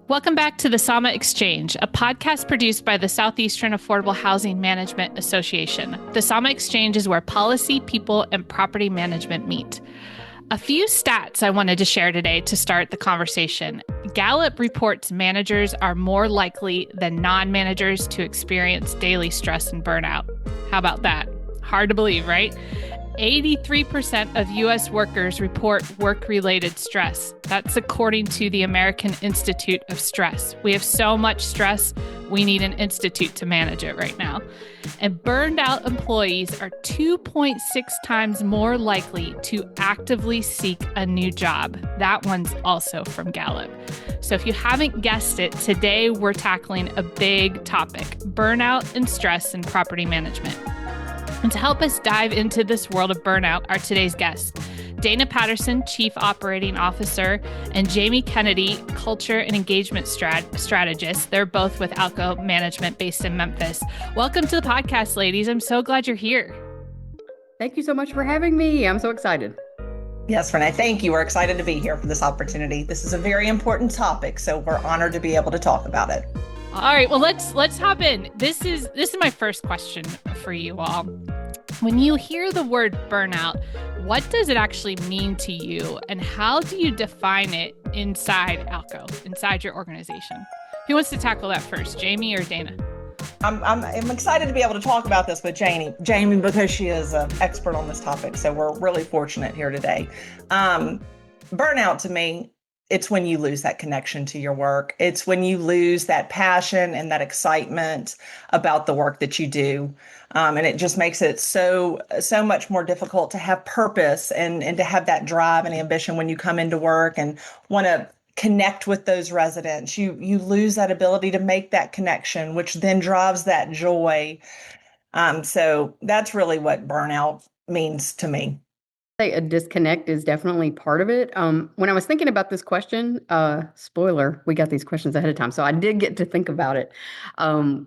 Welcome back to the SAHMA Exchange, a podcast produced by the Southeastern Affordable Housing Management Association. The SAHMA Exchange is where policy, people, and property management meet. A few stats I wanted to share today to start the conversation. Gallup reports managers are more likely than non-managers to experience daily stress and burnout. How about that? Hard to believe, right? 83% of U.S. workers report work-related stress. That's according to the American Institute of Stress. We have so much stress, we need an institute to manage it right now. And burned out employees are 2.6 times more likely to actively seek a new job. That one's also from Gallup. So if you haven't guessed it, today we're tackling a big topic: burnout and stress in property management. And to help us dive into this world of burnout are today's guests, Dana Patterson, Chief Operating Officer, and Jamie Kennedy, Culture and Engagement Strategist. They're both with Alco Management based in Memphis. Welcome to the podcast, ladies. I'm so glad you're here. Thank you so much for having me. I'm so excited. Yes, Renee, thank you. We're excited to be here for this opportunity. This is a very important topic, so we're honored to be able to talk about it. All right, well, let's hop in. This is my first question for you all. When you hear the word burnout, what does it actually mean to you, and how do you define it inside Alco, inside your organization? Who wants to tackle that first, Jamie or Dana? I'm excited to be able to talk about this with Jamie, because she is an expert on this topic. So we're really fortunate here today. Burnout to me, it's when you lose that connection to your work. It's when you lose that passion and that excitement about the work that you do. And it just makes it so much more difficult to have purpose and to have that drive and ambition when you come into work and want to connect with those residents. You lose that ability to make that connection, which then drives that joy. So that's really what burnout means to me. A disconnect is definitely part of it. When I was thinking about this question, spoiler, we got these questions ahead of time, so I did get to think about it,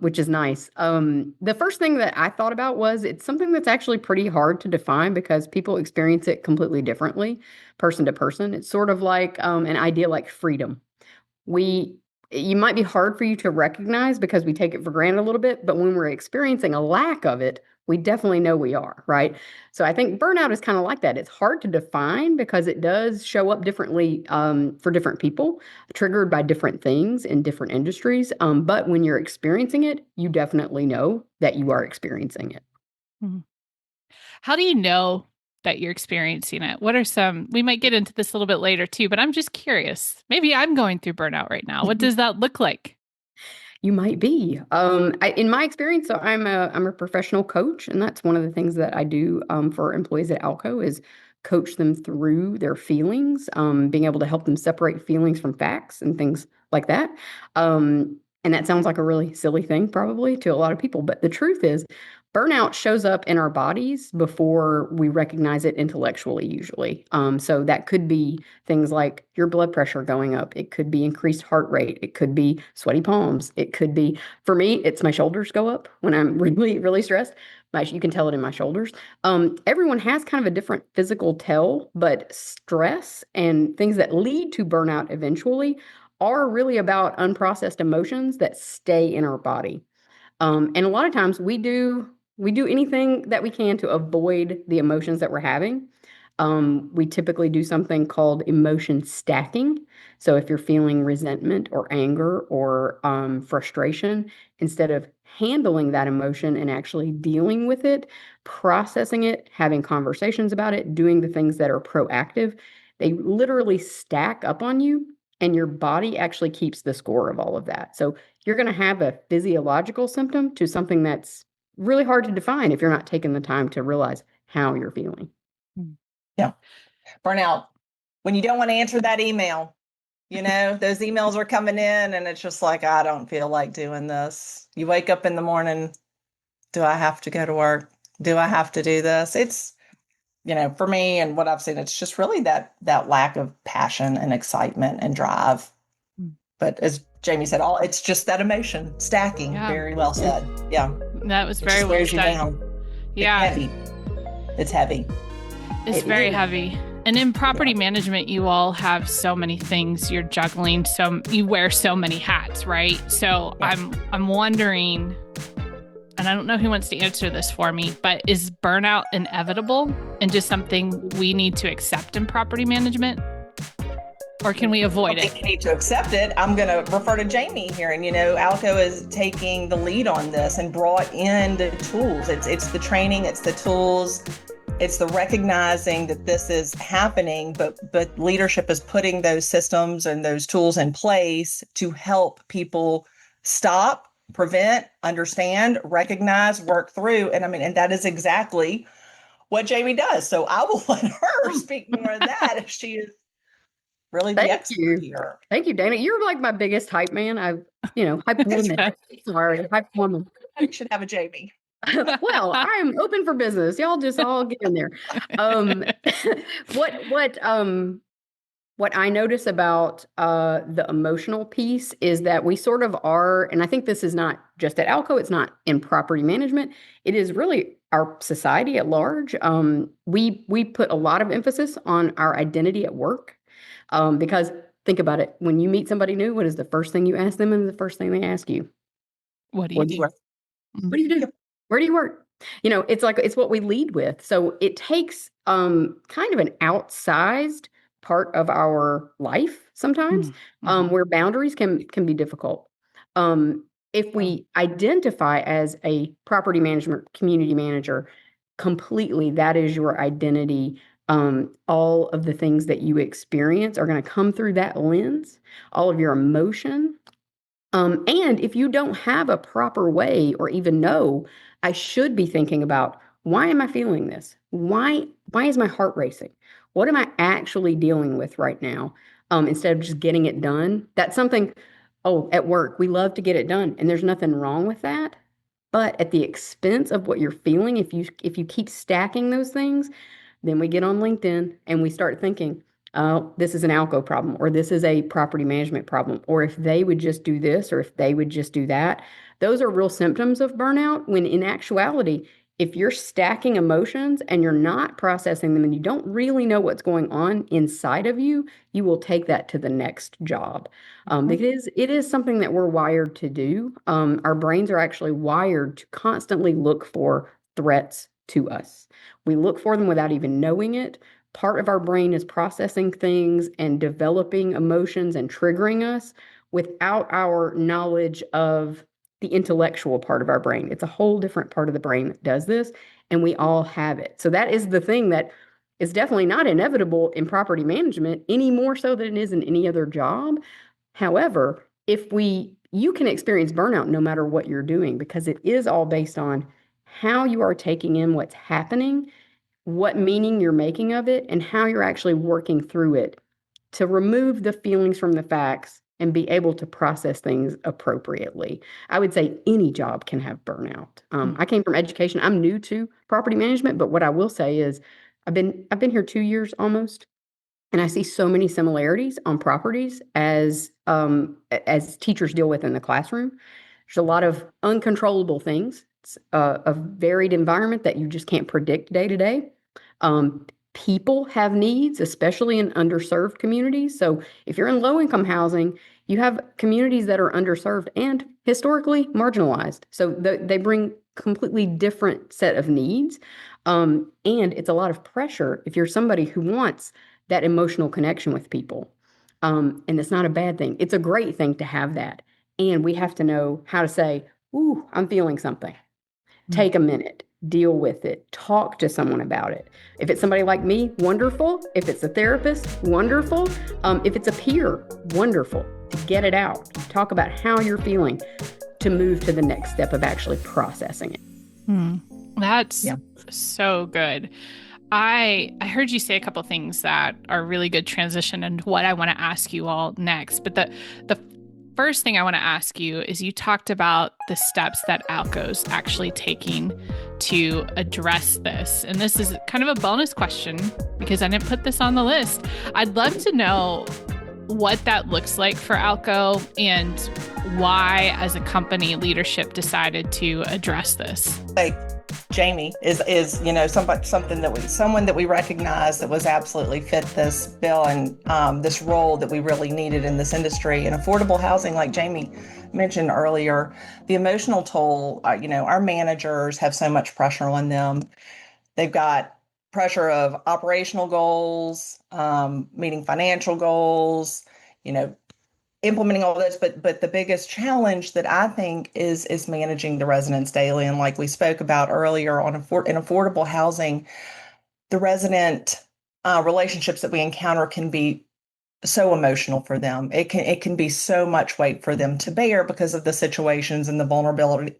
which is nice. The first thing that I thought about was it's something that's actually pretty hard to define because people experience it completely differently, person to person. It's sort of like an idea like freedom. You might be hard for you to recognize because we take it for granted a little bit, but when we're experiencing a lack of it, we definitely know we are, right? So I think burnout is kind of like that. It's hard to define because it does show up differently for different people, triggered by different things in different industries. But when you're experiencing it, you definitely know that you are experiencing it. Mm-hmm. How do you know that you're experiencing it? What are we might get into this a little bit later too, but I'm just curious. Maybe I'm going through burnout right now. What does that look like? You might be. In my experience, so I'm a professional coach, and that's one of the things that I do for employees at Alco is coach them through their feelings, being able to help them separate feelings from facts and things like that. And that sounds like a really silly thing probably to a lot of people, but the truth is burnout shows up in our bodies before we recognize it intellectually, usually. So that could be things like your blood pressure going up. It could be increased heart rate. It could be sweaty palms. It could be, for me, it's my shoulders go up when I'm really, really stressed. You can tell it in my shoulders. Everyone has kind of a different physical tell, but stress and things that lead to burnout eventually are really about unprocessed emotions that stay in our body. And a lot of times we do anything that we can to avoid the emotions that we're having. We typically do something called emotion stacking. So if you're feeling resentment or anger or frustration, instead of handling that emotion and actually dealing with it, processing it, having conversations about it, doing the things that are proactive, they literally stack up on you. And your body actually keeps the score of all of that. So you're going to have a physiological symptom to something that's really hard to define if you're not taking the time to realize how you're feeling. Yeah. Burnout. When you don't want to answer that email, those emails are coming in and it's just like, I don't feel like doing this. You wake up in the morning, do I have to go to work? Do I have to do this? It's, for me and what I've seen, it's just really that lack of passion and excitement and drive. But as Jamie said, it's just that emotion stacking. Yeah. Very well said. Yeah. That was very well said. Yeah. It's heavy. It's very heavy. And in property management, you all have so many things you're juggling. So you wear so many hats, right? So I'm wondering, and I don't know who wants to answer this for me, but is burnout inevitable and just something we need to accept in property management? Or can we avoid it? I think you need to accept it. I'm going to refer to Jamie here. And, Alco is taking the lead on this and brought in the tools. It's the training, it's the tools, it's the recognizing that this is happening, but leadership is putting those systems and those tools in place to help people stop, prevent, understand, recognize, work through. And that is exactly what Jamie does. So I will let her speak more of that if she is really the expert here. Thank you, Dana. You're like my biggest hype man. Hype woman. Sorry, hype woman. I should have a Jamie. Well, I'm open for business. Y'all just all get in there. What I notice about the emotional piece is that we sort of are, and I think this is not just at Alco, it's not in property management. It is really our society at large. We put a lot of emphasis on our identity at work. Because think about it, when you meet somebody new, what is the first thing you ask them and the first thing they ask you? What do you do? What do you do? Where do you work? It's what we lead with. So it takes kind of an outsized part of our life sometimes, where boundaries can be difficult. If we identify as a property management community manager completely, that is your identity. All of the things that you experience are going to come through that lens, all of your emotion. And if you don't have a proper way or even know, I should be thinking about, why am I feeling this? Why is my heart racing? What am I actually dealing with right now? Instead of just getting it done. That's something, at work, we love to get it done. And there's nothing wrong with that. But at the expense of what you're feeling, if you keep stacking those things, then we get on LinkedIn and we start thinking, oh, this is an Alco problem, or this is a property management problem, or if they would just do this, or if they would just do that. Those are real symptoms of burnout, when in actuality, if you're stacking emotions and you're not processing them and you don't really know what's going on inside of you, you will take that to the next job. Because it is something that we're wired to do. Our brains are actually wired to constantly look for threats to us. We look for them without even knowing it. Part of our brain is processing things and developing emotions and triggering us without our knowledge of the intellectual part of our brain. It's a whole different part of the brain that does this, and we all have it. So that is the thing that is definitely not inevitable in property management, any more so than it is in any other job. However, you can experience burnout no matter what you're doing, because it is all based on how you are taking in what's happening, what meaning you're making of it, and how you're actually working through it to remove the feelings from the facts and be able to process things appropriately. I would say any job can have burnout. I came from education. I'm new to property management, but what I will say is I've been here 2 years almost, and I see so many similarities on properties as teachers deal with in the classroom. There's a lot of uncontrollable things. It's a varied environment that you just can't predict day to day. People have needs, especially in underserved communities. So if you're in low-income housing, you have communities that are underserved and historically marginalized. So they bring completely different set of needs. And it's a lot of pressure if you're somebody who wants that emotional connection with people. And it's not a bad thing. It's a great thing to have that. And we have to know how to say, ooh, I'm feeling something. Take a minute, deal with it, talk to someone about it. If it's somebody like me, wonderful. If it's a therapist, wonderful. If it's a peer, wonderful. To get it out, talk about how you're feeling to move to the next step of actually processing it. That's so good. I heard you say a couple things that are really good transition into what I want to ask you all next. But the first thing I want to ask you is, you talked about the steps that Alco's actually taking to address this. And this is kind of a bonus question because I didn't put this on the list. I'd love to know what that looks like for Alco and why, as a company, leadership decided to address this. Jamie is something that someone that we recognize that was absolutely fit this bill and this role that we really needed in this industry. And affordable housing, like Jamie mentioned earlier, the emotional toll. Our managers have so much pressure on them. They've got pressure of operational goals, meeting financial goals, you know, implementing all this, but the biggest challenge that I think is managing the residents daily. And like we spoke about earlier in affordable housing, the resident relationships that we encounter can be so emotional for them. It can be so much weight for them to bear because of the situations and the vulnerability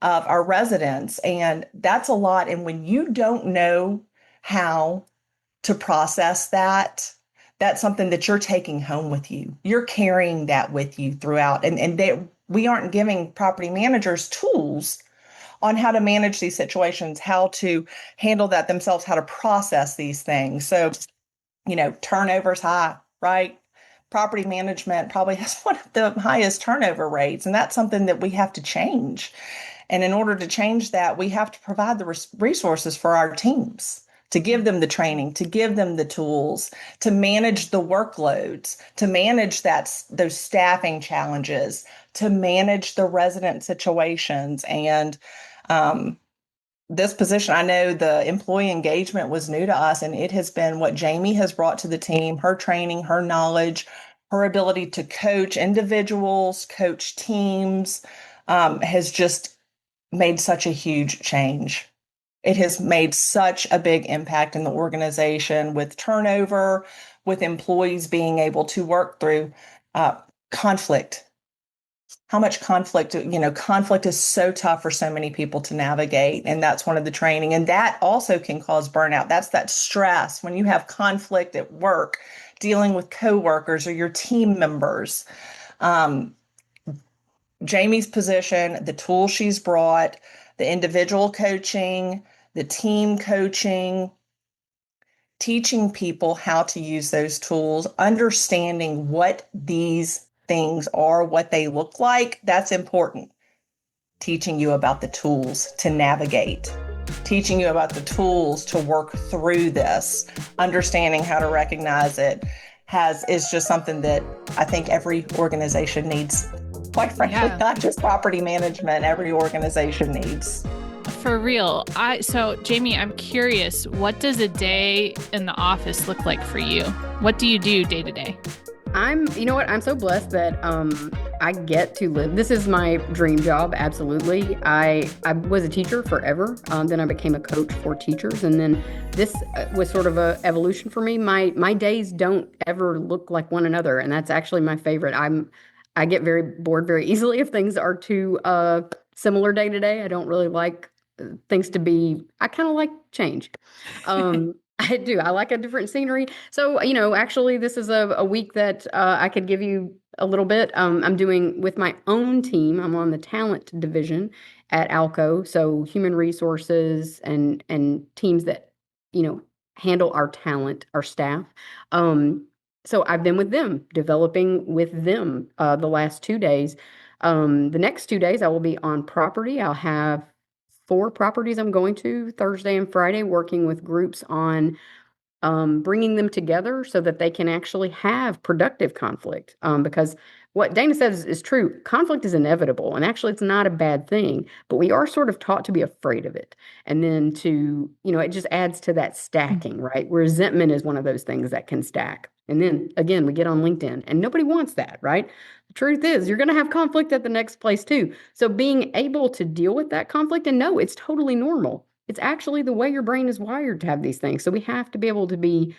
of our residents. And that's a lot. And when you don't know how to process that, that's something that you're taking home with you. You're carrying that with you throughout. We aren't giving property managers tools on how to manage these situations, how to handle that themselves, how to process these things. So, turnover's high, right? Property management probably has one of the highest turnover rates, and that's something that we have to change. And in order to change that, we have to provide the resources for our teams, to give them the training, to give them the tools, to manage the workloads, to manage those staffing challenges, to manage the resident situations. And this position, I know the employee engagement was new to us, and it has been what Jamie has brought to the team, her training, her knowledge, her ability to coach individuals, coach teams, has just made such a huge change. It has made such a big impact in the organization with turnover, with employees being able to work through conflict. How much conflict, conflict is so tough for so many people to navigate. And that's one of the training. And that also can cause burnout. That's that stress when you have conflict at work, dealing with coworkers or your team members. Jamie's position, the tool she's brought, the individual coaching, the team coaching, teaching people how to use those tools, understanding what these things are, what they look like, that's important. Teaching you about the tools to navigate, teaching you about the tools to work through this, understanding how to recognize it is just something that I think every organization needs. Quite frankly, not just property management, every organization needs. For real. So Jamie, I'm curious, what does a day in the office look like for you? What do you do day to day? I'm so blessed that I get to live. This is my dream job. Absolutely. I was a teacher forever. Then I became a coach for teachers. And then this was sort of a evolution for me. My days don't ever look like one another. And that's actually my favorite. I get very bored very easily if things are too similar day to day. I don't really like things to be, I kind of like change. I do. I like a different scenery. So, actually, this is a week that I could give you a little bit. I'm doing with my own team. I'm on the talent division at Alco. So human resources and teams that, handle our talent, our staff. So I've been with them, developing with them the last 2 days. The next 2 days, I will be on property. I'll have 4 properties I'm going to Thursday and Friday, working with groups on bringing them together so that they can actually have productive conflict. Because what Dana says is true. Conflict is inevitable, and actually it's not a bad thing, but we are sort of taught to be afraid of it. And then it just adds to that stacking, right? Resentment is one of those things that can stack. And then again, we get on LinkedIn and nobody wants that, right? The truth is you're going to have conflict at the next place too. So being able to deal with that conflict and know it's totally normal. It's actually the way your brain is wired to have these things. So we have to be able to be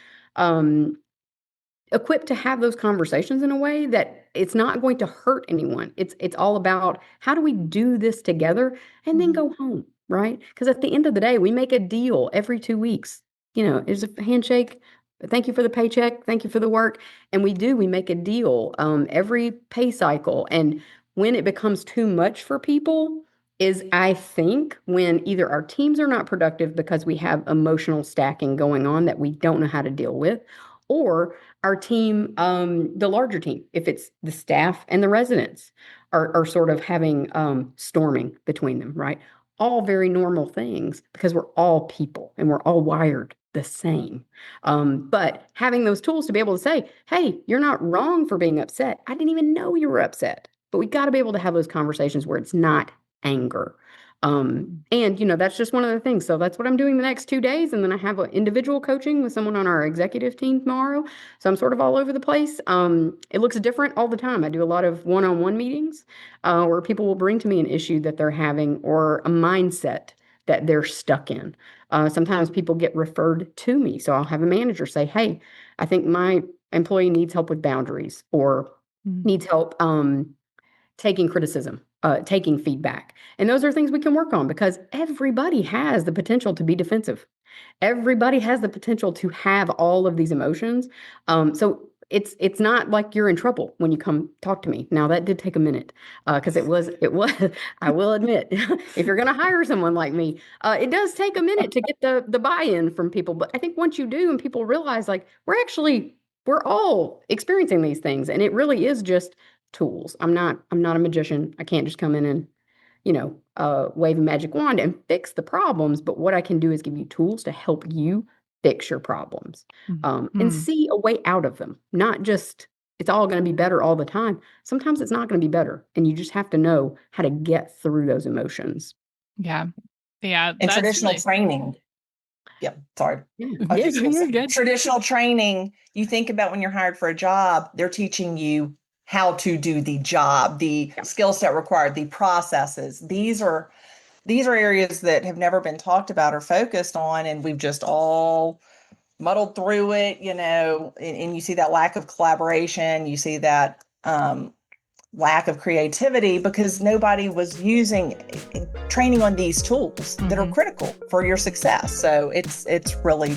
equipped to have those conversations in a way that it's not going to hurt anyone. It's all about how do we do this together and then go home, right? Because at the end of the day, we make a deal every 2 weeks. It's a handshake. Thank you for the paycheck. Thank you for the work. And we make a deal every pay cycle. And when it becomes too much for people is, I think, when either our teams are not productive because we have emotional stacking going on that we don't know how to deal with, or our team, the larger team, if it's the staff and the residents are sort of having storming between them, right? All very normal things because we're all people and we're all wired the same. But having those tools to be able to say, hey, you're not wrong for being upset. I didn't even know you were upset. But we got to be able to have those conversations where it's not anger. And that's just one of the things. So that's what I'm doing the next 2 days. And then I have an individual coaching with someone on our executive team tomorrow. So I'm sort of all over the place. It looks different all the time. I do a lot of one-on-one meetings where people will bring to me an issue that they're having or a mindset that they're stuck in. Sometimes people get referred to me. So I'll have a manager say, hey, I think my employee needs help with boundaries or needs help taking criticism, taking feedback. And those are things we can work on because everybody has the potential to be defensive. Everybody has the potential to have all of these emotions. So it's not like you're in trouble when you come talk to me. Now that did take a minute because it was I will admit if you're going to hire someone like me, it does take a minute to get the buy-in from people. But I think once you do and people realize like we're all experiencing these things and it really is just tools. I'm not a magician. I can't just come in and wave a magic wand and fix the problems. But what I can do is give you tools to help you fix your problems and see a way out of them. Not just it's all going to be better all the time. Sometimes it's not going to be better. And you just have to know how to get through those emotions. Yeah. Yeah. And traditional training. Yeah, sorry. You're good. Traditional training, you think about when you're hired for a job, they're teaching you how to do the job, the skill set required, the processes. These are areas that have never been talked about or focused on, and we've just all muddled through it, and you see that lack of collaboration, you see that lack of creativity because nobody was using training on these tools that are critical for your success. So it's really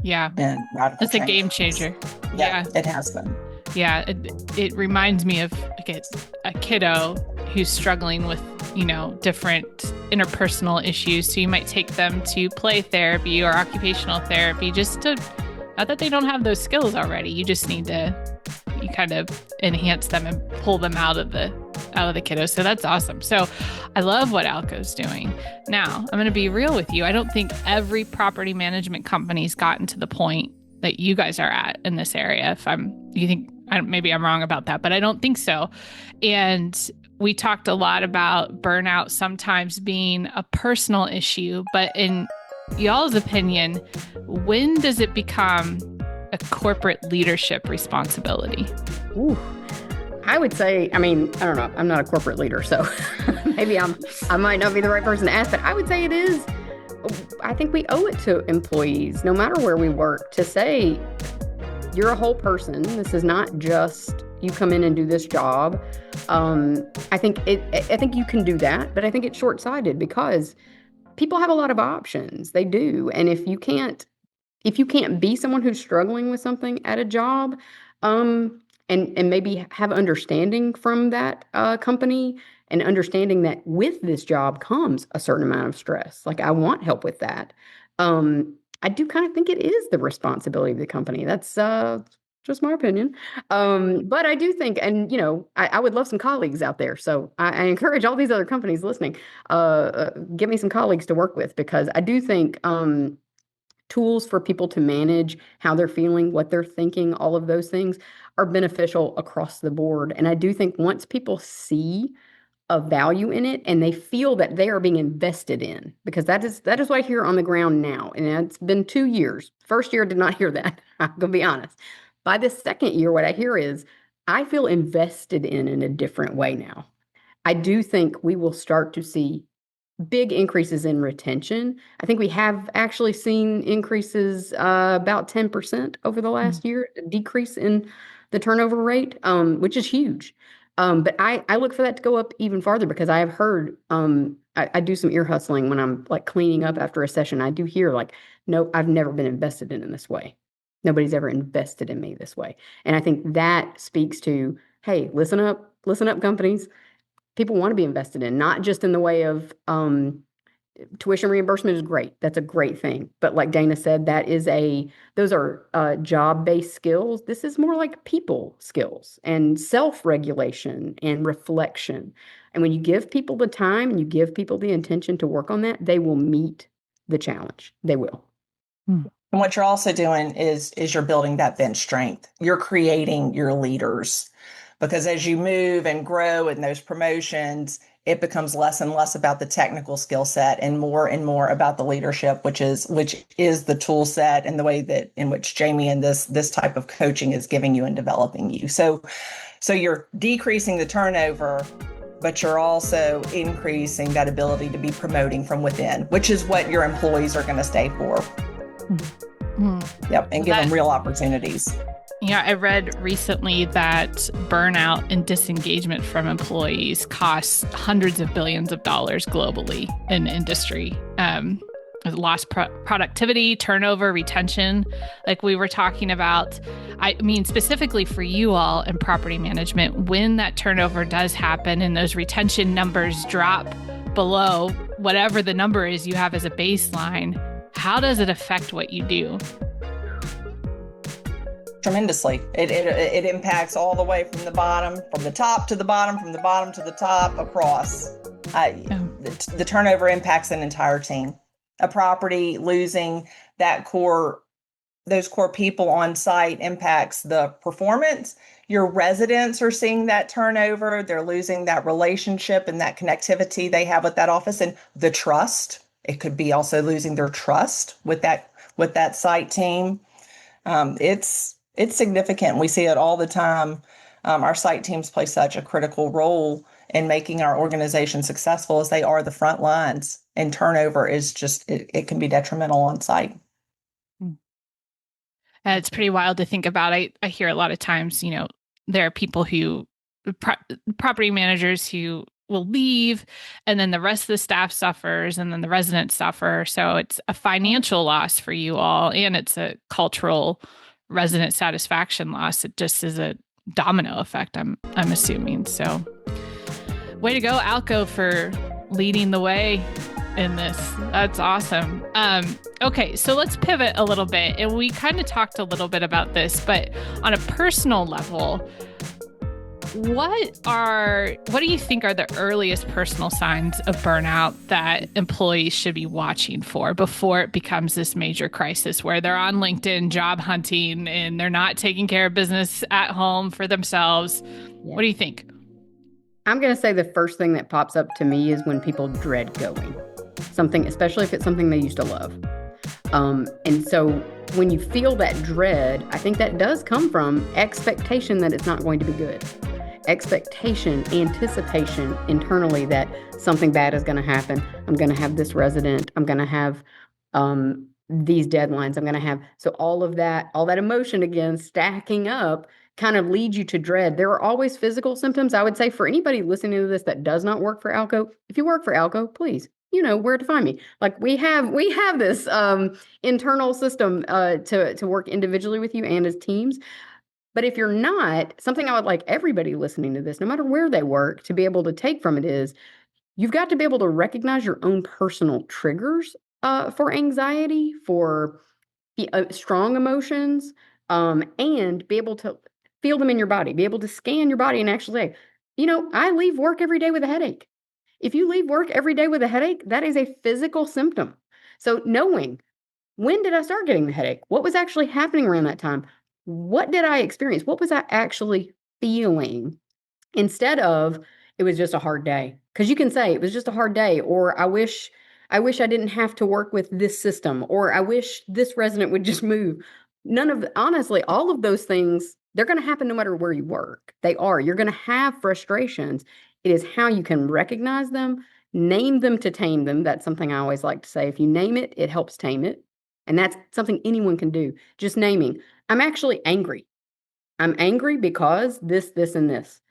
been radical it's a game changer. Yeah, it has been. Yeah, it reminds me of like a kiddo who's struggling with, different interpersonal issues. So you might take them to play therapy or occupational therapy just to, not that they don't have those skills already. You just need to, you kind of enhance them and pull them out of the kiddo. So that's awesome. So I love what Alco's doing. Now, I'm going to be real with you. I don't think every property management company's gotten to the point that you guys are at in this area. Maybe I'm wrong about that, but I don't think so. And we talked a lot about burnout sometimes being a personal issue, but in y'all's opinion, when does it become a corporate leadership responsibility? Ooh, I would say, I don't know, I'm not a corporate leader, so maybe I might not be the right person to ask, but I would say it is. I think we owe it to employees, no matter where we work, to say, you're a whole person. This is not just you come in and do this job. I think you can do that, but I think it's short-sighted because people have a lot of options. They do. And if you can't be someone who's struggling with something at a job, and maybe have understanding from that company and understanding that with this job comes a certain amount of stress. Like I want help with that. I do kind of think it is the responsibility of the company. That's just my opinion. But I do think, and I would love some colleagues out there. So I encourage all these other companies listening, give me some colleagues to work with because I do think tools for people to manage how they're feeling, what they're thinking, all of those things are beneficial across the board. And I do think once people see a value in it and they feel that they are being invested in, because that is what I hear on the ground now. And it's been 2 years. First year, I did not hear that. I'm going to be honest. By the second year, what I hear is I feel invested in a different way now. I do think we will start to see big increases in retention. I think we have actually seen increases about 10% over the last year, a decrease in the turnover rate, which is huge. But I look for that to go up even farther because I have heard, I do some ear hustling when I'm like cleaning up after a session. I do hear like, no, I've never been invested in this way. Nobody's ever invested in me this way. And I think that speaks to, hey, listen up companies. People want to be invested in, not just in the way of tuition reimbursement is great. That's a great thing. But like Dana said, those are job-based skills. This is more like people skills and self-regulation and reflection. And when you give people the time and you give people the intention to work on that, they will meet the challenge. They will. And what you're also doing is you're building that bench strength. You're creating your leaders, because as you move and grow in those promotions, it becomes less and less about the technical skill set and more about the leadership, which is the tool set and the way that in which Jamie and this type of coaching is giving you and developing you. So you're decreasing the turnover, but you're also increasing that ability to be promoting from within, which is what your employees are going to stay for. Yep, and give them real opportunities. Yeah, I read recently that burnout and disengagement from employees costs hundreds of billions of dollars globally in industry. Lost productivity, turnover, retention, like we were talking about. I mean, specifically for you all in property management, when that turnover does happen and those retention numbers drop below whatever the number is you have as a baseline, how does it affect what you do? Tremendously. It impacts all the way from the bottom, from the top to the bottom, from the bottom to the top, across. The turnover impacts an entire team. A property losing those core people on site impacts the performance. Your residents are seeing that turnover. They're losing that relationship and that connectivity they have with that office, and the trust. It could be also losing their trust with that site team. It's significant. We see it all the time. Our site teams play such a critical role in making our organization successful, as they are the front lines. And turnover is just, it can be detrimental on site. It's pretty wild to think about. I hear a lot of times, there are people property managers who will leave, and then the rest of the staff suffers, and then the residents suffer. So it's a financial loss for you all, and it's a cultural resident satisfaction loss. It just is a domino effect, I'm assuming. So way to go, Alco, for leading the way in this. That's awesome. Okay, so let's pivot a little bit. And we kind of talked a little bit about this, but on a personal level, what do you think are the earliest personal signs of burnout that employees should be watching for before it becomes this major crisis where they're on LinkedIn job hunting and they're not taking care of business at home for themselves? Yeah. What do you think? I'm going to say the first thing that pops up to me is when people dread going. Something, especially if it's something they used to love. And so when you feel that dread, I think that does come from expectation that it's not going to be good. Expectation, anticipation internally that something bad is going to happen. I'm going to have this resident. I'm going to have these deadlines. I'm going to have, so all that emotion again, stacking up kind of leads you to dread. There are always physical symptoms. I would say for anybody listening to this that does not work for Alco, if you work for Alco, please, you know where to find me. Like we have this internal system to work individually with you and as teams. But if you're not, something I would like everybody listening to this, no matter where they work, to be able to take from it is you've got to be able to recognize your own personal triggers for anxiety, for strong emotions, and be able to feel them in your body, be able to scan your body and actually say, I leave work every day with a headache. If you leave work every day with a headache, that is a physical symptom. So knowing, when did I start getting the headache? What was actually happening around that time? What did I experience? What was I actually feeling? Instead of, it was just a hard day. Because you can say it was just a hard day, or I wish I didn't have to work with this system, or I wish this resident would just move. Honestly, all of those things, they're going to happen no matter where you work. You're going to have frustrations. It is how you can recognize them, name them to tame them. That's something I always like to say. If you name it, it helps tame it. And that's something anyone can do. Just naming. I'm actually angry. I'm angry because this, and this.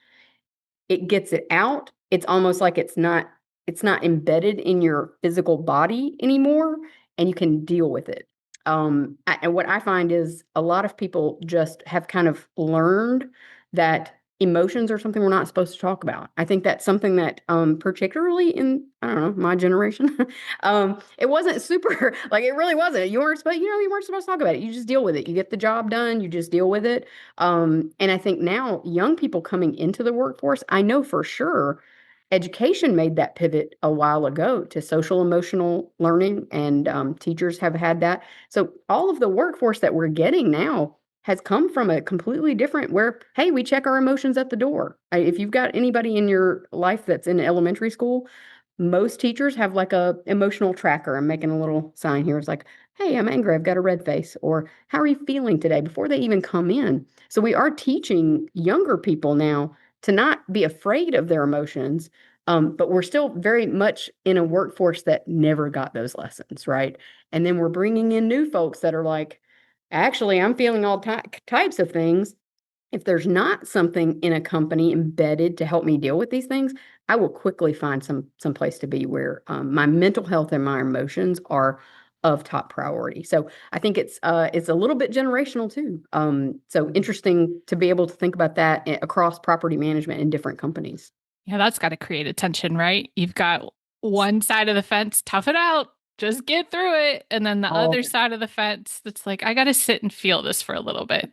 It gets it out. It's almost like it's not embedded in your physical body anymore, and you can deal with it. And what I find is a lot of people just have kind of learned that emotions are something we're not supposed to talk about. I think that's something that, particularly in, I don't know, my generation, it wasn't super, like it really wasn't. You weren't supposed, you weren't supposed to talk about it. You just deal with it. You get the job done. You just deal with it. And I think now young people coming into the workforce, I know for sure education made that pivot a while ago to social emotional learning, and teachers have had that. So all of the workforce that we're getting now has come from a completely different where, hey, we check our emotions at the door. If you've got anybody in your life that's in elementary school, most teachers have like a emotional tracker. I'm making a little sign here. It's like, hey, I'm angry. I've got a red face. Or how are you feeling today before they even come in? So we are teaching younger people now to not be afraid of their emotions. But we're still very much in a workforce that never got those lessons, right? And then we're bringing in new folks that are like, actually, I'm feeling all types of things. If there's not something in a company embedded to help me deal with these things, I will quickly find some place to be where my mental health and my emotions are of top priority. So I think it's a little bit generational too. So interesting to be able to think about that across property management in different companies. Yeah, that's got to create a tension, right? You've got one side of the fence, tough it out, just get through it. And then the other side of the fence that's like, I got to sit and feel this for a little bit.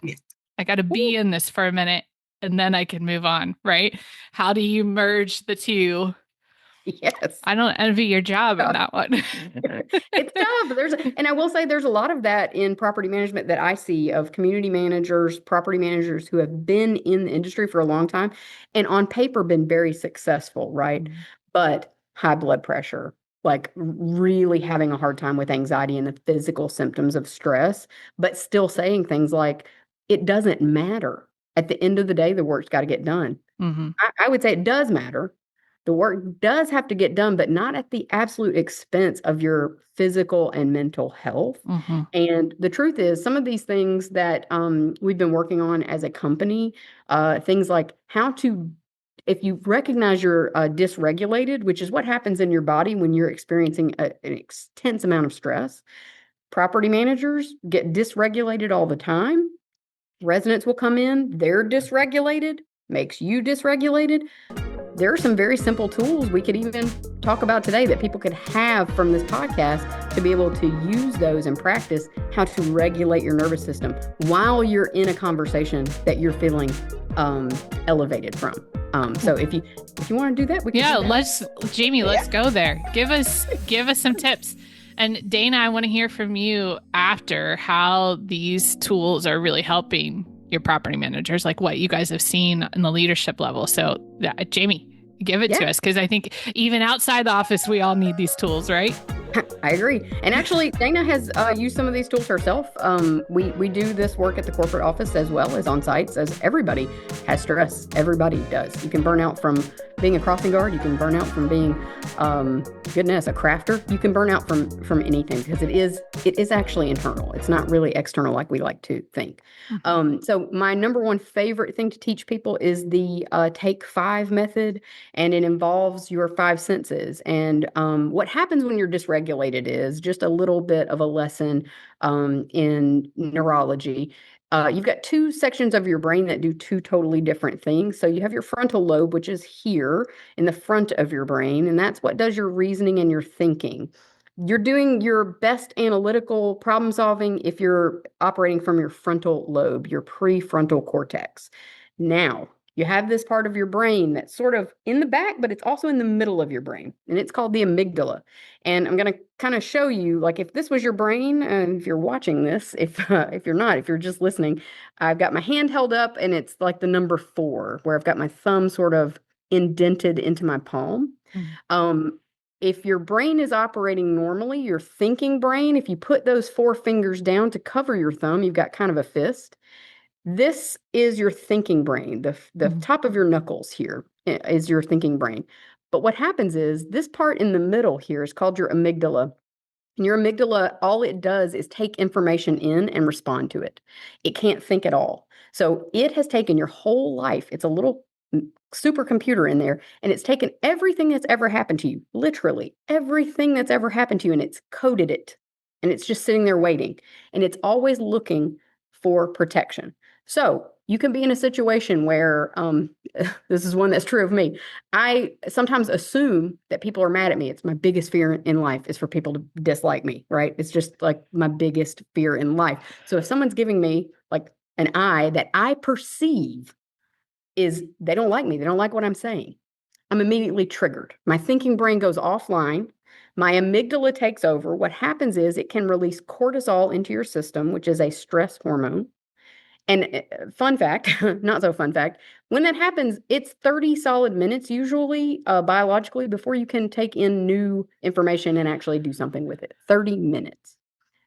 I got to be in this for a minute and then I can move on, right? How do you merge the two? Yes. I don't envy your job in that one. It's tough. And I will say there's a lot of that in property management that I see of community managers, property managers who have been in the industry for a long time and on paper been very successful, right? Mm-hmm. But high blood pressure, like really having a hard time with anxiety and the physical symptoms of stress, but still saying things like, it doesn't matter. At the end of the day, the work's got to get done. Mm-hmm. I would say it does matter. The work does have to get done, but not at the absolute expense of your physical and mental health. Mm-hmm. And the truth is, some of these things that we've been working on as a company, things like how to, if you recognize you're dysregulated, which is what happens in your body when you're experiencing an intense amount of stress, property managers get dysregulated all the time. Residents will come in, they're dysregulated, makes you dysregulated. There are some very simple tools we could even talk about today that people could have from this podcast to be able to use those and practice how to regulate your nervous system while you're in a conversation that you're feeling elevated from. So if you want to do that, we can. Yeah, Jamie, let's go there. Give us some tips. And Dana, I want to hear from you after how these tools are really helping your property managers, like what you guys have seen in the leadership level. So Jamie, give it to us, because I think even outside the office, we all need these tools, right? I agree. And actually, Dana has used some of these tools herself. We do this work at the corporate office as well as on sites, as everybody has stress. Everybody does. You can burn out from being a crossing guard. You can burn out from being, a crafter. You can burn out from anything, because it is actually internal. It's not really external like we like to think. So my number one favorite thing to teach people is the Take 5 method, and it involves your 5 senses. And what happens when you're dysregulated is just a little bit of a lesson in neurology. You've got 2 sections of your brain that do 2 totally different things. So you have your frontal lobe, which is here in the front of your brain, and that's what does your reasoning and your thinking. You're doing your best analytical problem solving if you're operating from your frontal lobe, your prefrontal cortex. Now, you have this part of your brain that's sort of in the back, but it's also in the middle of your brain, and it's called the amygdala. And I'm going to kind of show you, like, if this was your brain, and if you're watching this, if you're not, if you're just listening, I've got my hand held up, and it's like the number 4, where I've got my thumb sort of indented into my palm. Mm-hmm. If your brain is operating normally, your thinking brain, if you put those 4 fingers down to cover your thumb, you've got kind of a fist. This is your thinking brain. The top of your knuckles here is your thinking brain. But what happens is this part in the middle here is called your amygdala. And your amygdala, all it does is take information in and respond to it. It can't think at all. So it has taken your whole life. It's a little supercomputer in there, and it's taken everything that's ever happened to you, literally everything that's ever happened to you, and it's coded it. And it's just sitting there waiting. And it's always looking for protection. So you can be in a situation where this is one that's true of me. I sometimes assume that people are mad at me. It's my biggest fear in life is for people to dislike me, right? It's just like my biggest fear in life. So if someone's giving me like an eye that I perceive is they don't like me, they don't like what I'm saying, I'm immediately triggered. My thinking brain goes offline. My amygdala takes over. What happens is it can release cortisol into your system, which is a stress hormone. And fun fact, not so fun fact, when that happens, it's 30 solid minutes usually biologically before you can take in new information and actually do something with it. 30 minutes.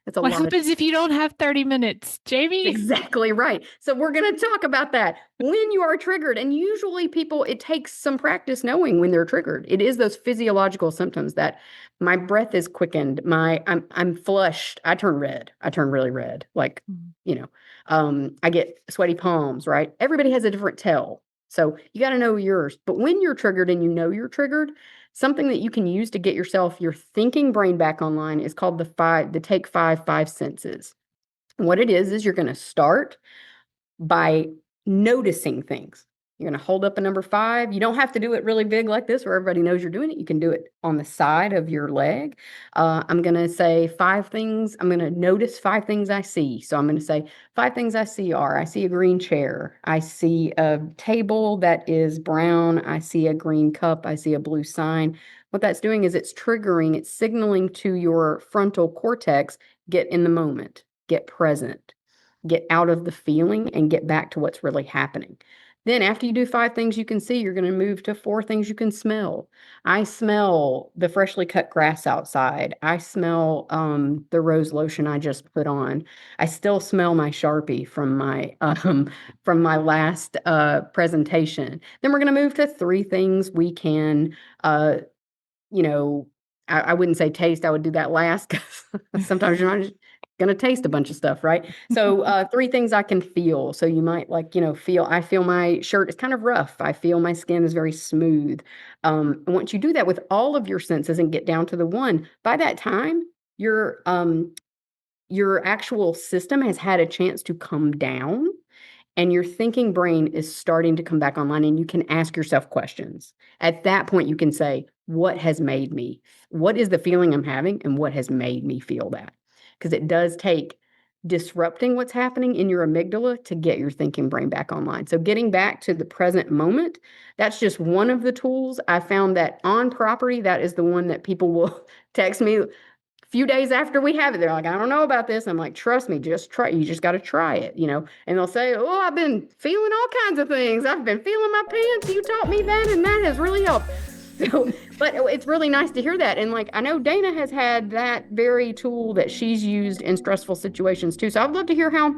That's a What lot of happens if you don't have 30 minutes, Jamie? Exactly right. So we're going to talk about that when you are triggered. And usually people, it takes some practice knowing when they're triggered. It is those physiological symptoms that my breath is quickened, I'm flushed, I turn red. I turn really red. Like, I get sweaty palms, right? Everybody has a different tell. So you got to know yours. But when you're triggered and you know you're triggered, something that you can use to get your thinking brain back online is called the take five senses. What it is you're going to start by noticing things. You're going to hold up a number 5. You don't have to do it really big like this where everybody knows you're doing it. You can do it on the side of your leg. I'm going to say 5 things. I'm going to notice 5 things I see. So I'm going to say 5 things I see are, I see a green chair. I see a table that is brown. I see a green cup. I see a blue sign. What that's doing is it's signaling to your frontal cortex, get in the moment, get present, get out of the feeling and get back to what's really happening. Then after you do 5 things you can see, you're going to move to 4 things you can smell. I smell the freshly cut grass outside. I smell the rose lotion I just put on. I still smell my Sharpie from my last presentation. Then we're going to move to 3 things we can I wouldn't say taste. I would do that last because sometimes you're not just going to taste a bunch of stuff, right? So 3 things I can feel. So you might I feel my shirt is kind of rough. I feel my skin is very smooth. And once you do that with all of your senses and get down to the one, by that time, your actual system has had a chance to come down and your thinking brain is starting to come back online and you can ask yourself questions. At that point, you can say, what is the feeling I'm having and what has made me feel that? Because it does take disrupting what's happening in your amygdala to get your thinking brain back online. So getting back to the present moment, that's just one of the tools. I found that on property, that is the one that people will text me few days after we have it. They're like, I don't know about this. I'm like, trust me, just try. You just got to try it, and they'll say, oh, I've been feeling all kinds of things. I've been feeling my pants. You taught me that, and that has really helped. So, but it's really nice to hear that. And like, I know Dana has had that very tool that she's used in stressful situations too. So I'd love to hear how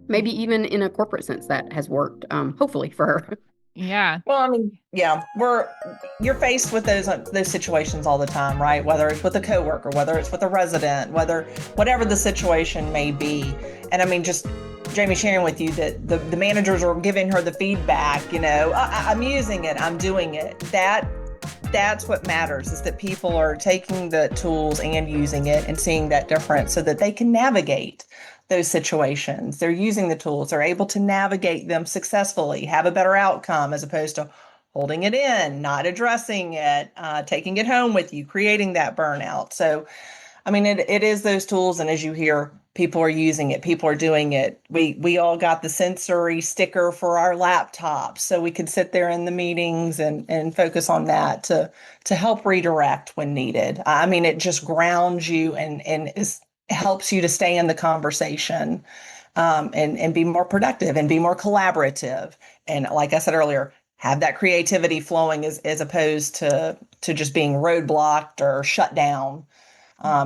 maybe even in a corporate sense that has worked, hopefully for her. Yeah. Well, I mean, yeah, you're faced with those situations all the time, right? Whether it's with a coworker, whether it's with a resident, whatever the situation may be. And I mean, just Jamie sharing with you that the managers are giving her the feedback, I'm using it, I'm doing it. That's what matters, is that people are taking the tools and using it and seeing that difference so that they can navigate those situations. They're using the tools, they're able to navigate them successfully, have a better outcome, as opposed to holding it in, not addressing it, taking it home with you, creating that burnout. So, I mean, it is those tools. And as you hear, people are using it, people are doing it. We all got the sensory sticker for our laptops, so we could sit there in the meetings and focus on that to help redirect when needed. I mean, it just grounds you and helps you to stay in the conversation, and be more productive and be more collaborative. And like I said earlier, have that creativity flowing as opposed to just being roadblocked or shut down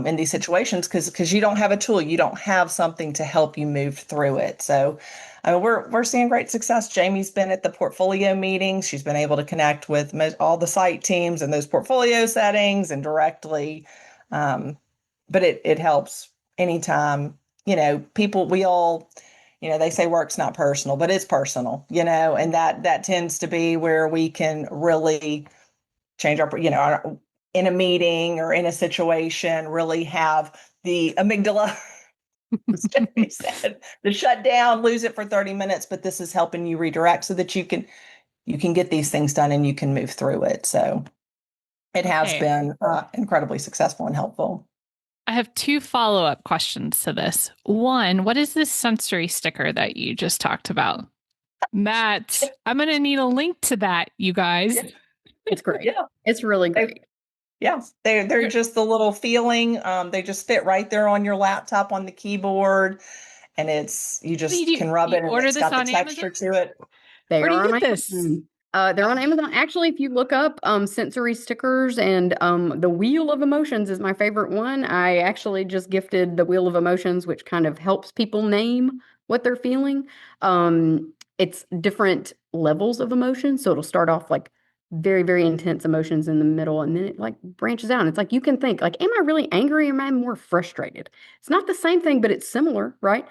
in these situations, because you don't have a tool, you don't have something to help you move through it. So we're seeing great success. Jamie's been at the portfolio meetings. She's been able to connect with all the site teams and those portfolio settings and directly. But it helps anytime, people, we all, they say work's not personal, but it's personal, and that tends to be where we can really change our, in a meeting or in a situation, really have the amygdala As Jamie said, the shut down, lose it for 30 minutes, but this is helping you redirect so that you can get these things done and you can move through it. So it has Okay. been incredibly successful and helpful. I have two follow-up questions to this. One, what is this sensory sticker that you just talked about? Matt, I'm going to need a link to that, you guys. Yeah. It's great. Yeah. It's really great. Yeah, they're just the little feeling. They just fit right there on your laptop on the keyboard, and you just can rub it, and order it's this got the on texture Amazon? to it. Where do you get Amazon. this? They're on Amazon. Actually, if you look up sensory stickers and the Wheel of Emotions is my favorite one. I actually just gifted the Wheel of Emotions, which kind of helps people name what they're feeling. It's different levels of emotion. So it'll start off like very, very intense emotions in the middle, and then it like branches out. And it's like you can think like, am I really angry or am I more frustrated? It's not the same thing, but it's similar, right?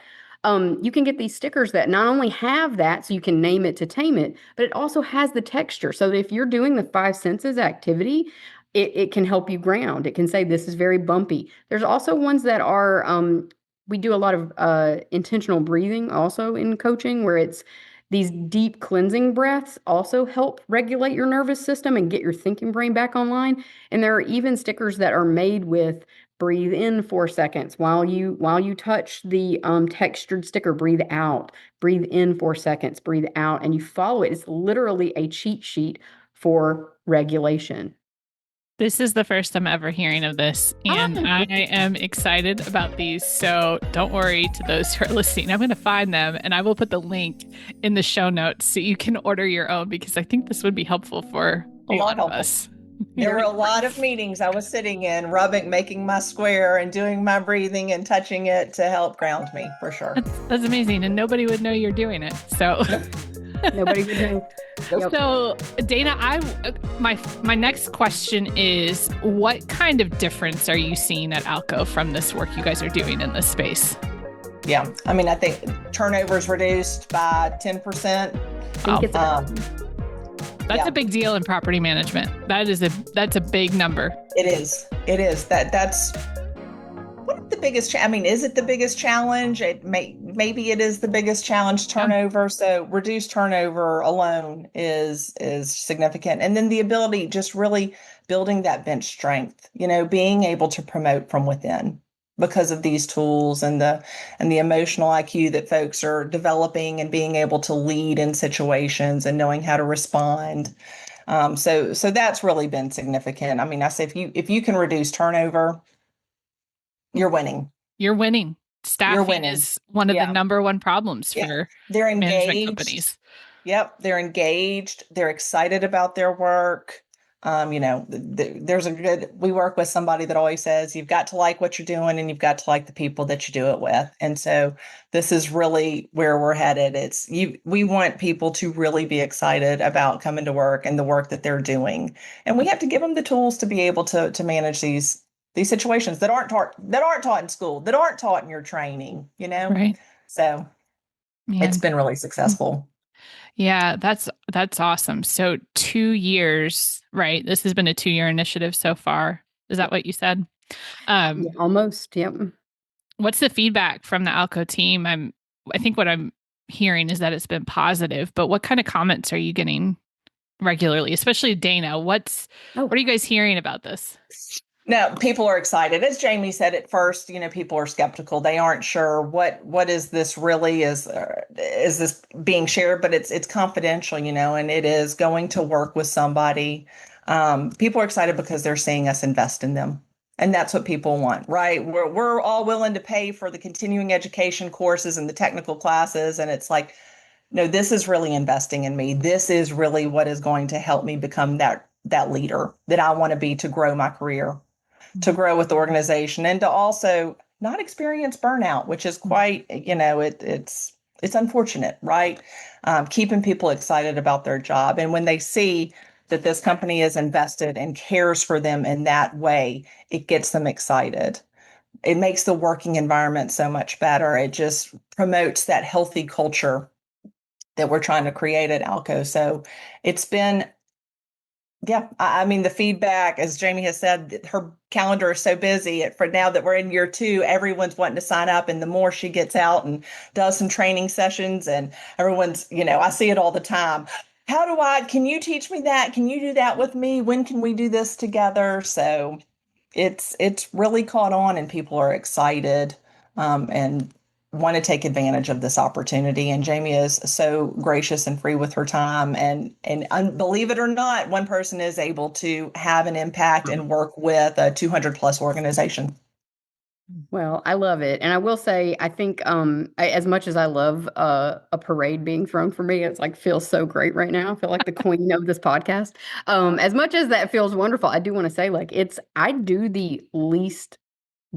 You can get these stickers that not only have that, so you can name it to tame it, but it also has the texture. So that if you're doing the five senses activity, it can help you ground. It can say, this is very bumpy. There's also ones that are, we do a lot of intentional breathing also in coaching, where it's these deep cleansing breaths also help regulate your nervous system and get your thinking brain back online. And there are even stickers that are made with breathe in 4 seconds while you touch the textured sticker. Breathe out, breathe in 4 seconds, breathe out, and you follow it. It's literally a cheat sheet for regulation. This is the first I'm ever hearing of this, and I am excited about these. So don't worry to those who are listening. I'm going to find them, and I will put the link in the show notes so you can order your own, because I think this would be helpful for a lot of us. There were a lot of meetings I was sitting in, making my square and doing my breathing and touching it to help ground me, for sure. That's amazing, and nobody would know you're doing it. So nobody would know. Yep. So Dana, my next question is, what kind of difference are you seeing at Alco from this work you guys are doing in this space? Yeah, I mean, I think turnover's reduced by 10%. That's a big deal in property management. That's a big number. It is. That's one of the biggest. I mean, is it the biggest challenge? Maybe it is the biggest challenge. Turnover. So reduced turnover alone is significant, and then the ability, just really building that bench strength. Being able to promote from within because of these tools and the emotional IQ that folks are developing, and being able to lead in situations and knowing how to respond. So that's really been significant. I mean, I say if you can reduce turnover, you're winning. You're winning. Staffing is one of the number one problems for management companies. Yep, they're engaged. They're excited about their work. We work with somebody that always says, you've got to like what you're doing, and you've got to like the people that you do it with. And so this is really where we're headed. We want people to really be excited about coming to work and the work that they're doing. And we have to give them the tools to be able to manage these situations that aren't taught in school, that aren't taught in your training, Right. So it's been really successful. Yeah, that's awesome. So 2 years, right? This has been a 2-year initiative so far. Is that what you said? Yeah, almost. Yep. What's the feedback from the Alco team? I think what I'm hearing is that it's been positive, but what kind of comments are you getting regularly, especially Dana? What are you guys hearing about this? No, people are excited. As Jamie said at first, people are skeptical. They aren't sure what is this really, is this being shared, but it's confidential, and it is going to work with somebody. People are excited because they're seeing us invest in them. And that's what people want, right? We're all willing to pay for the continuing education courses and the technical classes. And it's like, no, this is really investing in me. This is really what is going to help me become that leader that I want to be, to grow my career, to grow with the organization, and to also not experience burnout, which is quite, it's unfortunate, right? Keeping people excited about their job. And when they see that this company is invested and cares for them in that way, it gets them excited. It makes the working environment so much better. It just promotes that healthy culture that we're trying to create at Alco. So it's been Yeah, I mean, the feedback, as Jamie has said, her calendar is so busy. For now that we're in year two, everyone's wanting to sign up, and the more she gets out and does some training sessions, and everyone's, I see it all the time. Can you teach me that? Can you do that with me? When can we do this together? So it's really caught on, and people are excited, and want to take advantage of this opportunity. And Jamie is so gracious and free with her time. And believe it or not, one person is able to have an impact and work with a 200 plus organization. Well, I love it. And I will say, I think as much as I love a parade being thrown for me, it's like feels so great right now. I feel like the queen of this podcast. As much as that feels wonderful, I do want to say I do the least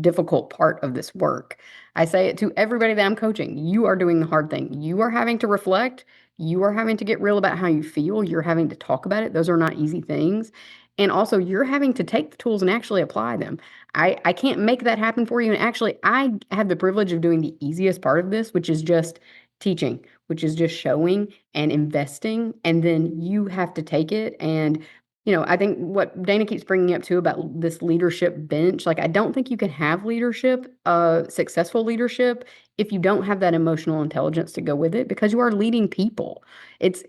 difficult part of this work. I say it to everybody that I'm coaching. You are doing the hard thing. You are having to reflect. You are having to get real about how you feel. You're having to talk about it. Those are not easy things. And also, you're having to take the tools and actually apply them. I can't make that happen for you. And actually, I have the privilege of doing the easiest part of this, which is just teaching, which is just showing and investing. And then you have to take it and I think what Dana keeps bringing up too about this leadership bench, like I don't think you can have leadership, successful leadership, if you don't have that emotional intelligence to go with it, because you are leading people. It's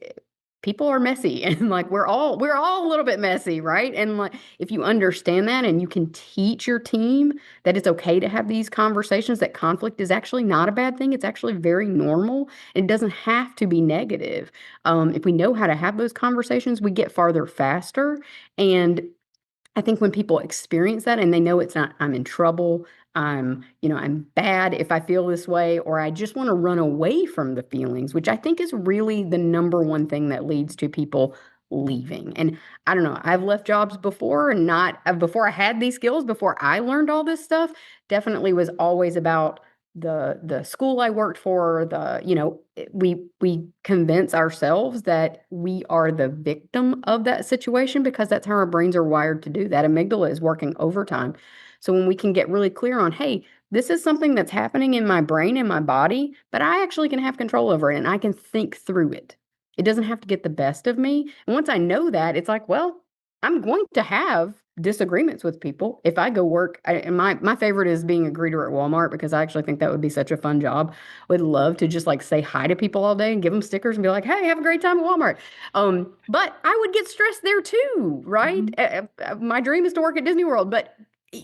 People are messy and like we're all a little bit messy, right? And like if you understand that and you can teach your team that it's okay to have these conversations, that conflict is actually not a bad thing. It's actually very normal. It doesn't have to be negative. If we know how to have those conversations, we get farther faster. And I think when people experience that and they know it's not, I'm in trouble, I'm bad if I feel this way, or I just want to run away from the feelings, which I think is really the number one thing that leads to people leaving. And I don't know, I've left jobs before and not before I had these skills, before I learned all this stuff, definitely was always about the school I worked for, we convince ourselves that we are the victim of that situation because that's how our brains are wired to do that. Amygdala is working overtime. So when we can get really clear on, hey, this is something that's happening in my brain and my body, but I actually can have control over it and I can think through it. It doesn't have to get the best of me. And once I know that, it's like, well, I'm going to have disagreements with people. If I go work, and my favorite is being a greeter at Walmart because I actually think that would be such a fun job. Would love to just like say hi to people all day and give them stickers and be like, hey, have a great time at Walmart. But I would get stressed there too, right? My dream is to work at Disney World, but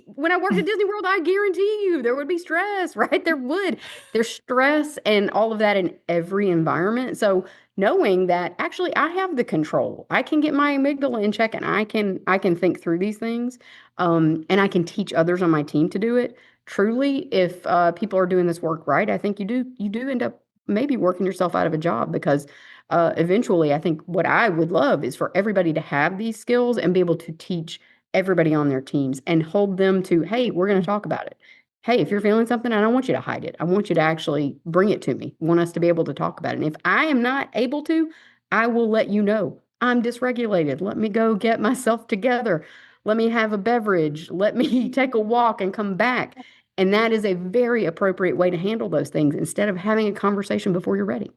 when I worked at Disney World, I guarantee you there would be stress, right? There's stress and all of that in every environment. So knowing that actually I have the control, I can get my amygdala in check and I can think through these things, and I can teach others on my team to do it. Truly, if people are doing this work right, I think you do end up maybe working yourself out of a job because eventually, I think what I would love is for everybody to have these skills and be able to teach everybody on their teams and hold them to, hey, we're going to talk about it. Hey, if you're feeling something, I don't want you to hide it. I want you to actually bring it to me. I want us to be able to talk about it. And if I am not able to, I will let you know I'm dysregulated. Let me go get myself together. Let me have a beverage. Let me take a walk and come back. And that is a very appropriate way to handle those things instead of having a conversation before you're ready.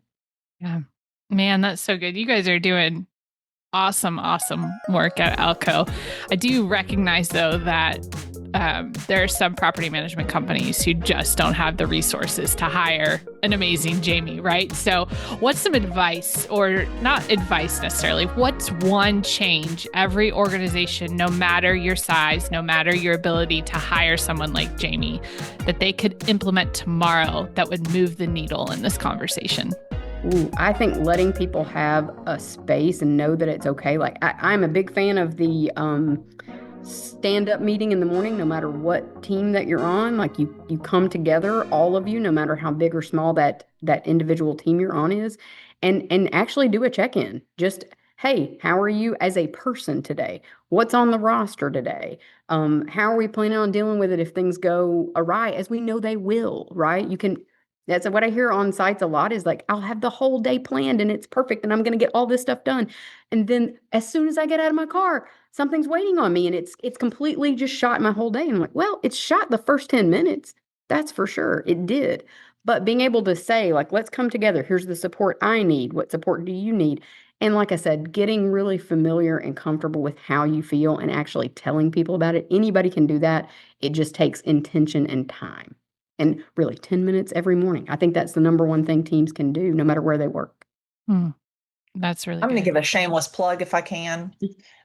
Yeah. Man, that's so good. You guys are doing awesome work at Alco. I do recognize, though, that there are some property management companies who just don't have the resources to hire an amazing Jamie, right? So what's some advice, or not advice necessarily, what's one change every organization, no matter your size, no matter your ability to hire someone like Jamie, that they could implement tomorrow that would move the needle in this conversation? Ooh, I think letting people have a space and know that it's okay. Like I'm a big fan of the stand-up meeting in the morning, no matter what team that you're on. Like you come together, all of you, no matter how big or small that individual team you're on is, and actually do a check-in. Just, hey, how are you as a person today? What's on the roster today? How are we planning on dealing with it if things go awry, as we know they will, right? That's what I hear on sites a lot is like, I'll have the whole day planned and it's perfect and I'm going to get all this stuff done. And then as soon as I get out of my car, something's waiting on me and it's completely just shot my whole day. And I'm like, well, it's shot the first 10 minutes. That's for sure. It did. But being able to say, like, let's come together. Here's the support I need. What support do you need? And like I said, getting really familiar and comfortable with how you feel and actually telling people about it. Anybody can do that. It just takes intention and time. And really 10 minutes every morning. I think that's the number one thing teams can do no matter where they work. That's really I'm going to good. give a shameless plug if I can.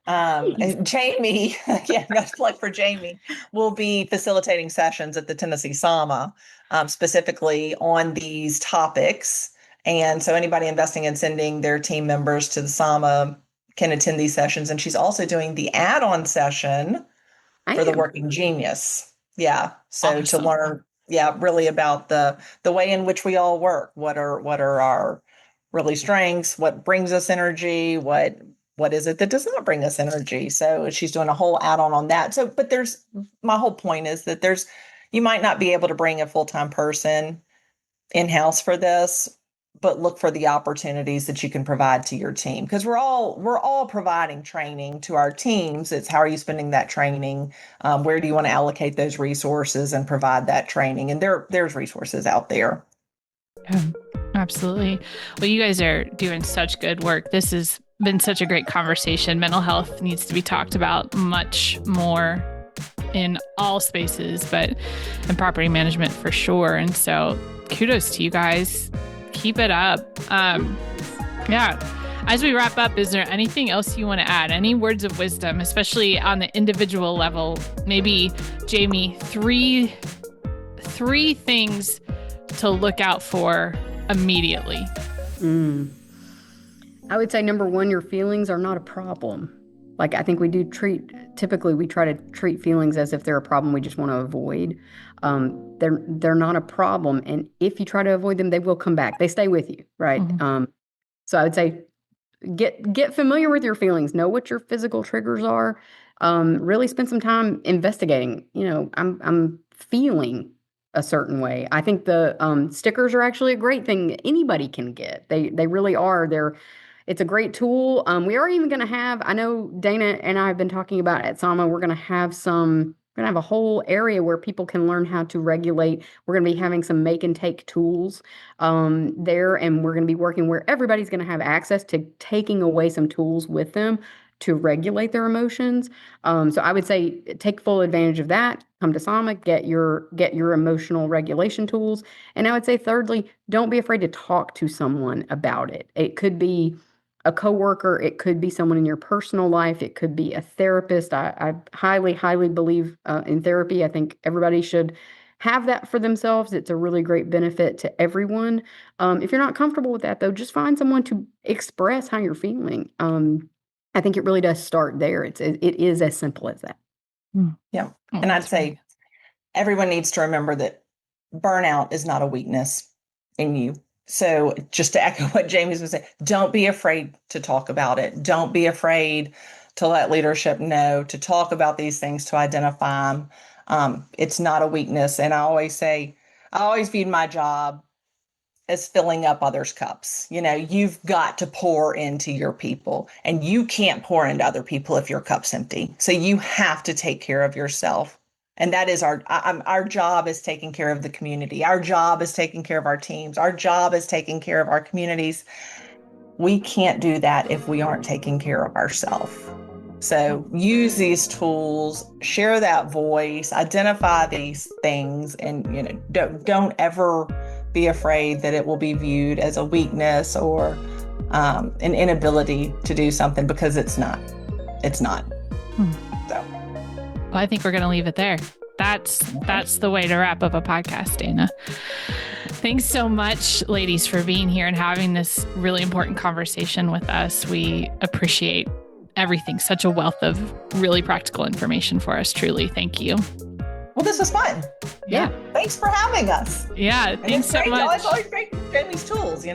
And Jamie, that's plug for Jamie, will be facilitating sessions at the Tennessee SAHMA, specifically on these topics. And so anybody investing in sending their team members to the SAHMA can attend these sessions. And she's also doing the add-on session for the Working Genius. Yeah. So Awesome. to learn, really about the way in which we all work. What are our really strengths? What brings us energy? What is it that does not bring us energy? So she's doing a whole add-on on that. So, but my whole point is that you might not be able to bring a full-time person in-house for this, but look for the opportunities that you can provide to your team, because we're all providing training to our teams. It's how are you spending that training? Where do you want to allocate those resources and provide that training? And there's resources out there. Yeah, absolutely. Well, you guys are doing such good work. This has been such a great conversation. Mental health needs to be talked about much more in all spaces, but in property management for sure. And so kudos to you guys. Keep it up. As we wrap up, is there anything else you want to add? Any words of wisdom, especially on the individual level? Maybe, Jamie, three things to look out for immediately. I would say number one, your feelings are not a problem. Like I think typically we try to treat feelings as if they're a problem we just want to avoid. They're not a problem. And if you try to avoid them, they will come back. They stay with you, right? Mm-hmm. So I would say get familiar with your feelings, know what your physical triggers are, really spend some time investigating. I'm feeling a certain way. I think the stickers are actually a great thing anybody can get. They really are. It's a great tool. We are even going to have, I know Dana and I have been talking about at SAHMA, we're going to have a whole area where people can learn how to regulate. We're going to be having some make and take tools there, and we're going to be working where everybody's going to have access to taking away some tools with them to regulate their emotions. So I would say take full advantage of that. Come to SAHMA, get your emotional regulation tools. And I would say thirdly, don't be afraid to talk to someone about it. It could be a coworker, it could be someone in your personal life, it could be a therapist. I highly, highly believe in therapy. I think everybody should have that for themselves. It's a really great benefit to everyone. If you're not comfortable with that, though, just find someone to express how you're feeling. I think it really does start there. It is as simple as that. Yeah. And I'd say everyone needs to remember that burnout is not a weakness in you. So just to echo what Jamie's was saying, don't be afraid to talk about it. Don't be afraid to let leadership know, to talk about these things, to identify them. It's not a weakness. And I always viewed my job as filling up others' cups. You've got to pour into your people, and you can't pour into other people if your cup's empty. So you have to take care of yourself. And that is our job is taking care of the community. Our job is taking care of our teams. Our job is taking care of our communities. We can't do that if we aren't taking care of ourselves. So use these tools, share that voice, identify these things, and don't ever be afraid that it will be viewed as a weakness or an inability to do something, because it's not. It's not. So. Well, I think we're going to leave it there. That's the way to wrap up a podcast, Dana. Thanks so much, ladies, for being here and having this really important conversation with us. We appreciate everything. Such a wealth of really practical information for us. Truly. Thank you. Well, this was fun. Yeah. Thanks for having us. Yeah. Thanks so much. It's always great to share these tools,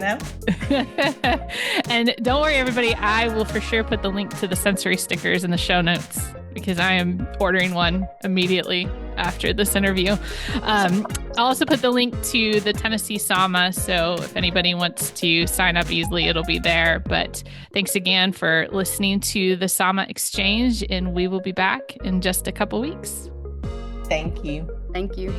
And don't worry, everybody. I will for sure put the link to the sensory stickers in the show notes, because I am ordering one immediately after this interview. I'll also put the link to the Tennessee SAHMA, so if anybody wants to sign up easily, it'll be there. But thanks again for listening to the SAHMA Exchange, and we will be back in just a couple weeks. Thank you. Thank you.